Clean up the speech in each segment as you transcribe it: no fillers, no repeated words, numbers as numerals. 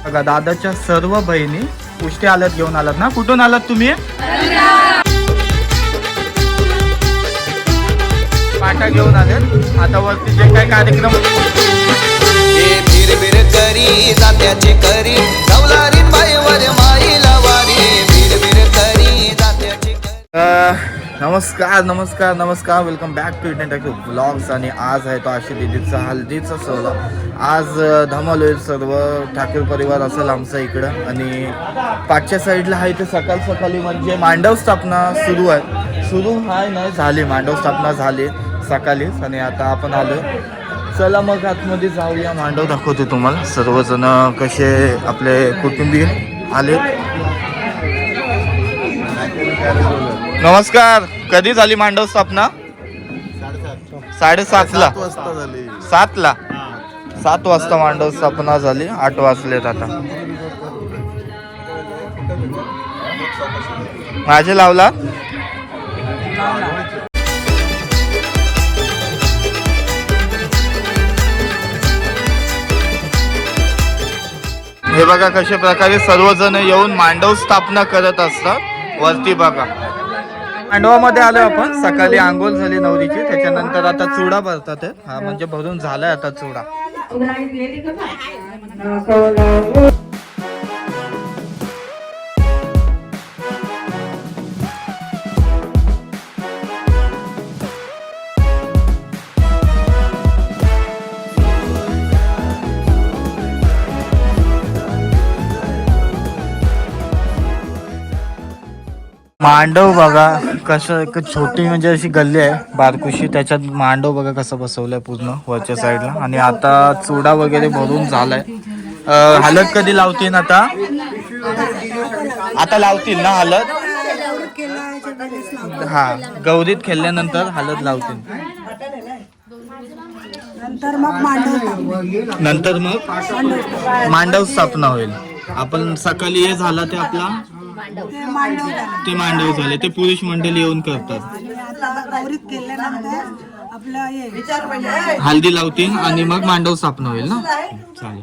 बघा दादाच्या सर्व बहिणी उष्टी आल्यात घेऊन आलात ना. कुठून आलात तुम्ही? पाटा घेऊन आलेत. आता वरती जे काय कार्यक्रम करी जात्याचे करी जवलारी बाईवर माईला वारी बिर करी जात्याचे नमस्कार नमस्कार नमस्कार. Welcome back to Indian tax blogs. आणि आज आहे तो आशी दीदीचा हल्दीचा सोहळा. आज धमाल होईल. सर्व ठाकरे परिवार असेल आमचा इकडं. आणि पाठच्या साईडला आहे ते सकाळ सकाळी म्हणजे मांडव स्थापना सुरू आहे. सुरू आहे नाही झाली, मांडव स्थापना झाली सकाळीच. आणि आता आपण आलो. चला मग आतमध्ये जाऊया. मांडव दाखवते तुम्हाला. सर्वजण कसे आपले कुटुंबीय आले. नमस्कार. कधी झाली मांडव स्थापना? 7:30ला. 7ला 7 वाजता मांडव स्थापना झाली. 8 वाजलेत आता. माझे लावला. हे बघा कशा प्रकारे सर्वजण येऊन मांडव स्थापना करत असतात. वरती बघा मांडवामध्ये आलो आपण. सकाळी आंघोळ झाली नवरीची. त्याच्यानंतर आता चुडा भरतात. हा म्हणजे भरून झालाय आता चुडा. मांडव बघा कसं छोटी म्हणजे अशी गल्ली आहे बारकुशी. त्याच्यात मांडव बघा कसं बसवलंय पूर्ण वरच्या साईडला. आणि आता चुडा वगैरे भरून झालाय. हळद कधी लावतील आता? आता लावतील ना हळद? हा, गौरीत खेळल्यानंतर हळद लावतील. नंतर मग मांडव स्थापना होईल. आपण सकाळी हे झालं ते आपला ते मांडव झाले. ते पुरुष मंडळी येऊन करतात. हल्दी लावतील आणि मग मांडव स्थापना होईल ना. चालेल.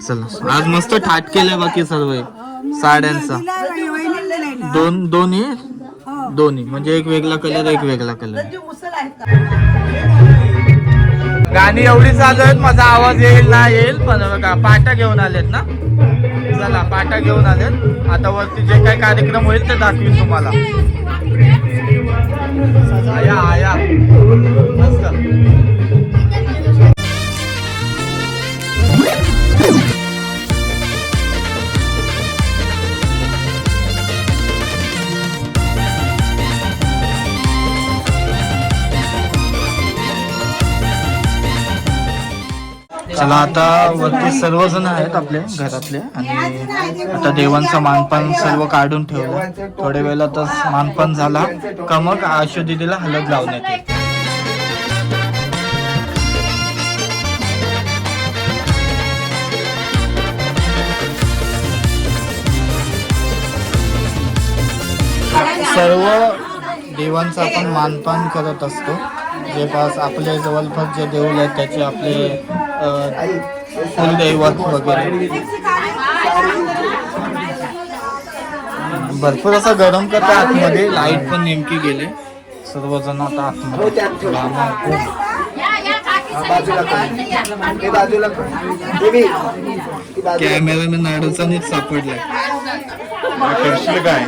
चला आज मस्त थाट केलाय बाकी सर्व साड्यांचा. दोन्ही म्हणजे एक वेगळा कलर एक वेगळा कलर. गाणी एवढी चालू आहेत माझा आवाज येईल ना येईल. पण बघा पाटा घेऊन आलेत ना. चला पाटा घेऊन आलेत. आता वरती जे काही कार्यक्रम होईल ते दाखवीन तुम्हाला. आया आया मस्त. चला आता वरती सर्वजण आहेत आपले घरातले. आणि आता देवांचा मानपान सर्व काढून ठेवलं. थोड्या वेळातच मानपान झाला का मग आशू दीदीला हळद लावण्यात येईल. सर्व देवांचा आपण मानपान करत असतो. जे पास आपल्या जवळपास जे देऊळ आहेत त्याचे आपले कुलदैवत वगैरे. भरपूर असं गरम करते आतमध्ये. लाईट पण नेमकी गेले. सर्वजण आता आतमध्ये. कॅमेरामॅन अडचणीत सापडलाय. करशील काय?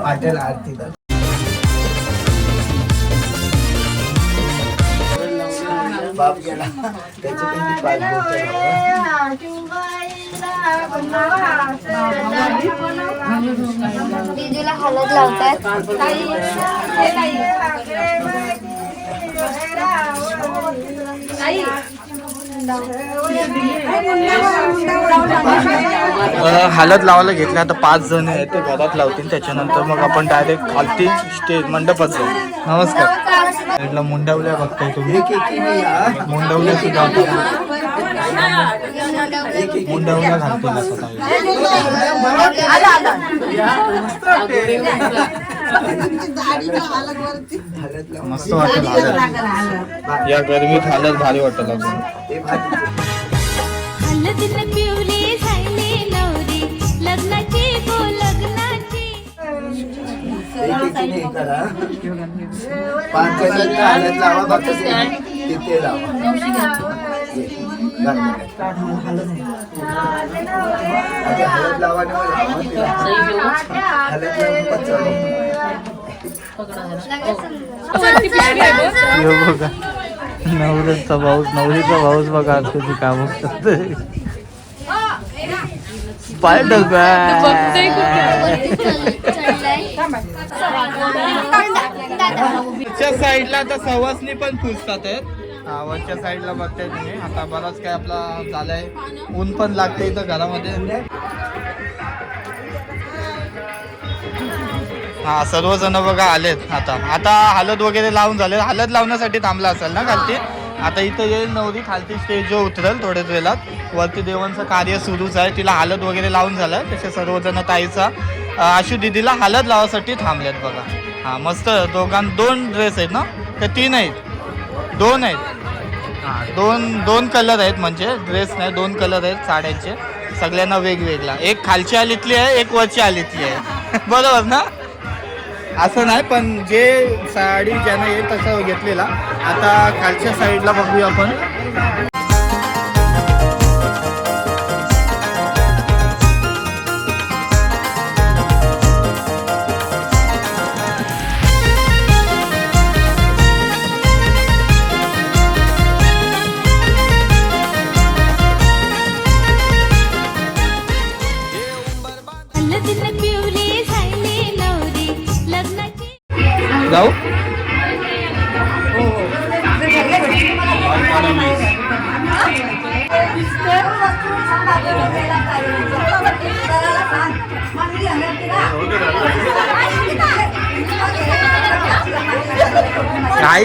पाटील आरती बाप गेला त्याची पण पाच दीदीला हळद लावतात. हळद लावायला घेतल्या. आता 5 जण आहेत ते घरात लावतील. त्याच्यानंतर मग आपण डायरेक्ट खालती स्टेज मंडपात जाऊ. नमस्कार. मुंडवल्या बघताय तुम्ही. मुंडवल्या सुद्धा मुंडवला घालतील आता ताई. मस्त वाटेल हळद. या गरमीत हळद भारी वाटेल अजून. हळदीनं पिवली झाली नवरी लग्नाची गो लग्नाची. हे बघा नवऱ्याचा भाऊस नवरीचा भाऊस बघा तुझी काम वरच्या साईडला आता सवासनी पण पुजतात आहेत. वरच्या साईडला बघताय तुम्ही. आता बराच काय आपला झालाय. ऊन पण लागते इथं घरामध्ये. हा सर्वजण बघा आलेत. आता हळद वगैरे लावून झाले. हळद लावण्यासाठी थांबला असेल ना खालती. आता इथं येईल नवरी खालती स्टेजवर उतरेल थोड्याच वेळात. वरती देवांचं कार्य सुरूच आहे. तिला हळद वगैरे लावून झालं. तसे सर्वजण ताईचा आशू दिदीला हळद लावासाठी थांबलेत बघा. हा मस्त. दोन ड्रेस आहेत ना तर 3 आहेत? 2 आहेत. हा दोन कलर आहेत. म्हणजे ड्रेस नाही 2 कलर आहेत साड्यांचे. सगळ्यांना वेगवेगळा. एक खालची आलीतली आहे एक वरची आलीतली आहे. बरोबर ना? असं नाही पण जे साडी ज्यांना येत तसं घेतलेला. आता खालच्या साईडला बघूया आपण. हळदीनं पिवली झाली नवरी लग्नाची. जाऊ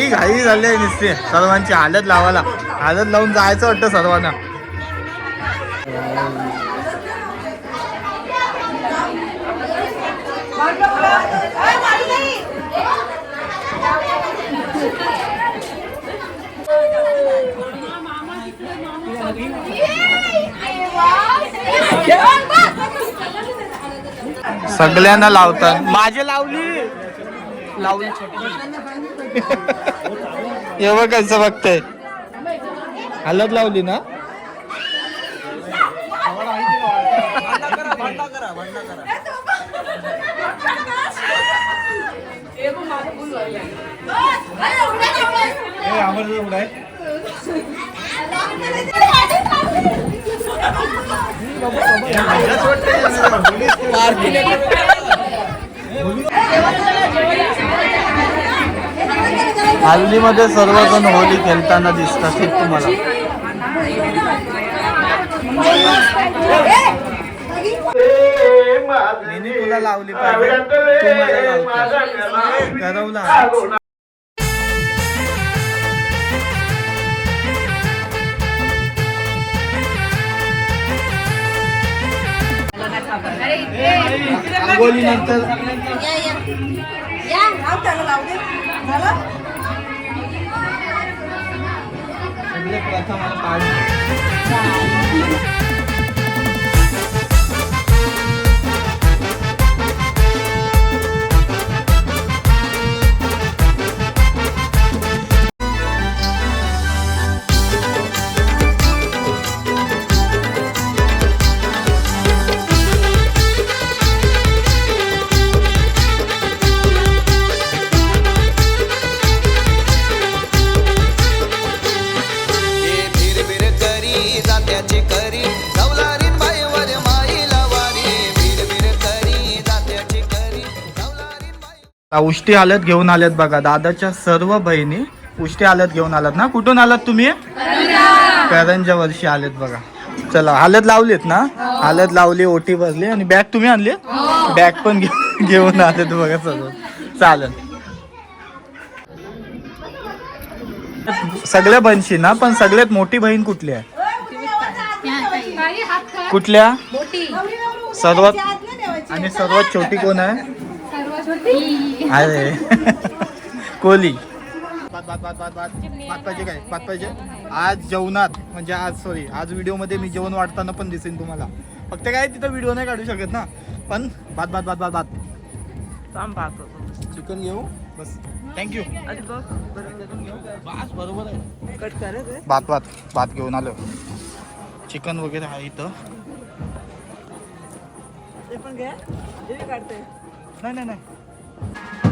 घाई झाले नुसते सर्वांची. हळद लावायला हळद लावून जायचं वाटतं सर्वांना. सगळ्यांना लावतात. माझे लावली हे बघ कसं बघतंय. हळद लावली ना. हल्लीमध्ये सर्वजण होळी खेळताना दिसतात तुम्हाला. मी तुला लावली पाहिजे तू मला लावतो. करवला आंघोळी नंतर सगळे प्रथम मला पाणी. उष्टी हळद घेऊन आल्यात बघा. दादाच्या सर्व बहिणी उष्टी हळद घेऊन आलात ना. कुठून आलात तुम्ही? करंजा वर्षी आलेत बघा. चला हळद लावलीत ना. हळद लावली ओटी भरली आणि बॅग तुम्ही आणली. बॅग पण घेऊन आलेत बघा सर्व. चालेल सगळ्या बहिणशी ना. पण सगळ्यात मोठी बहीण कुठली आहे? कुठल्या सर्वात आणि सर्वात छोटी कोण आहे अरे कोहली भात पाहिजे काय भात पाहिजे आज जेवणात म्हणजे आज व्हिडिओ मध्ये मी जेवण वाटताना पण दिसेन तुम्हाला फक्त काय तिथं व्हिडिओ नाही काढू शकत ना पण भात भात भात भात भात चिकन घेऊ बस थँक्यू बरोबर आहे भात भात भात घेऊन आलो चिकन वगैरे आहे इथं नाही